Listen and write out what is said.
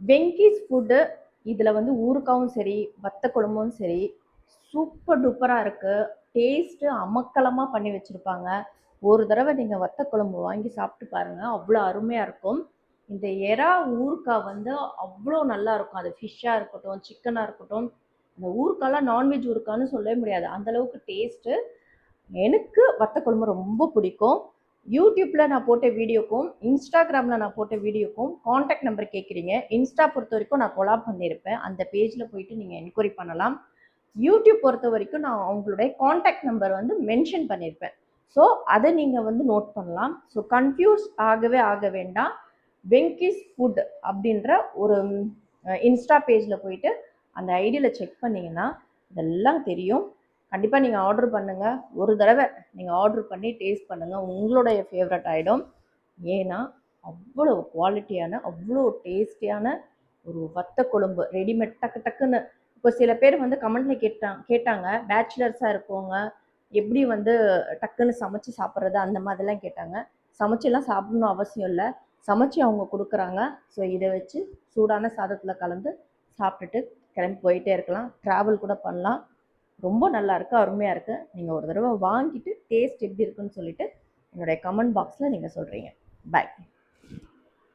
Venkys food இதில் வந்து ஊறுகாவும் சரி வத்த குழம்பும் சரி சூப்பர் டூப்பராக இருக்குது. டேஸ்ட்டு அமக்கலமாக பண்ணி வச்சுருப்பாங்க. ஒரு தடவை நீங்கள் வத்த குழம்பு வாங்கி சாப்பிட்டு பாருங்கள், அவ்வளோ அருமையாக இருக்கும். இந்த எறா ஊறுகாய் வந்து அவ்வளோ நல்லா இருக்கும். அது ஃபிஷ்ஷாக இருக்கட்டும், சிக்கனாக இருக்கட்டும். அந்த ஊறுகாய்லாம் நான்வெஜ் ஊறுகான்னு சொல்லவே முடியாது, அந்தளவுக்கு டேஸ்ட்டு. எனக்கு வத்த குழம்பு ரொம்ப பிடிக்கும். யூடியூப்பில் நான் போட்ட வீடியோக்கும் இன்ஸ்டாகிராமில் நான் போட்ட வீடியோக்கும் காண்டாக்ட் நம்பர் கேட்குறீங்க. இன்ஸ்டா பொறுத்த வரைக்கும் நான் கொலாப் பண்ணியிருப்பேன், அந்த பேஜில் போயிட்டு நீங்கள் என்கொயரி பண்ணலாம். யூடியூப் பொறுத்த வரைக்கும் நான் அவங்களுடைய காண்டாக்ட் நம்பர் வந்து மென்ஷன் பண்ணியிருப்பேன். ஸோ அதை நீங்கள் வந்து நோட் பண்ணலாம். ஸோ கன்ஃபியூஸ் ஆக வேண்டாம். வெங்கீஸ் ஃபுட் அப்படின்ற ஒரு இன்ஸ்டா பேஜில் போயிட்டு அந்த ஐடியில் செக் பண்ணிங்கன்னா இதெல்லாம் தெரியும். கண்டிப்பாக நீங்கள் ஆர்டர் பண்ணுங்கள். ஒரு தடவை நீங்கள் ஆர்டர் பண்ணி டேஸ்ட் பண்ணுங்கள், உங்களுடைய ஃபேவரட் ஆகிடும். ஏன்னா அவ்வளோ குவாலிட்டியான அவ்வளோ டேஸ்டியான ஒரு வத்த குழம்பு ரெடிமேட் டக்குன்னு. இப்போ சில பேர் வந்து கமெண்ட்டில் கேட்டாங்க பேச்சுலர்ஸாக இருக்கவங்க எப்படி வந்து டக்குன்னு சமைச்சு சாப்பிட்றது அந்த மாதிரிலாம் கேட்டாங்க. சமைச்செல்லாம் சாப்பிடணும் அவசியம் இல்லை, சமைச்சு அவங்க கொடுக்குறாங்க. ஸோ இதை வச்சு சூடான சாதத்தில் கலந்து சாப்பிட்டுட்டு கிளம்பி போயிட்டே இருக்கலாம், ட்ராவல் கூட பண்ணலாம். ரொம்ப நல்லா இருக்குது, அருமையாக இருக்குது. நீங்கள் ஒரு தடவை வாங்கிட்டு டேஸ்ட் எப்படி இருக்குன்னு சொல்லிவிட்டு என்னுடைய கமெண்ட் பாக்ஸில் நீங்கள் சொல்கிறீங்க. பாய்.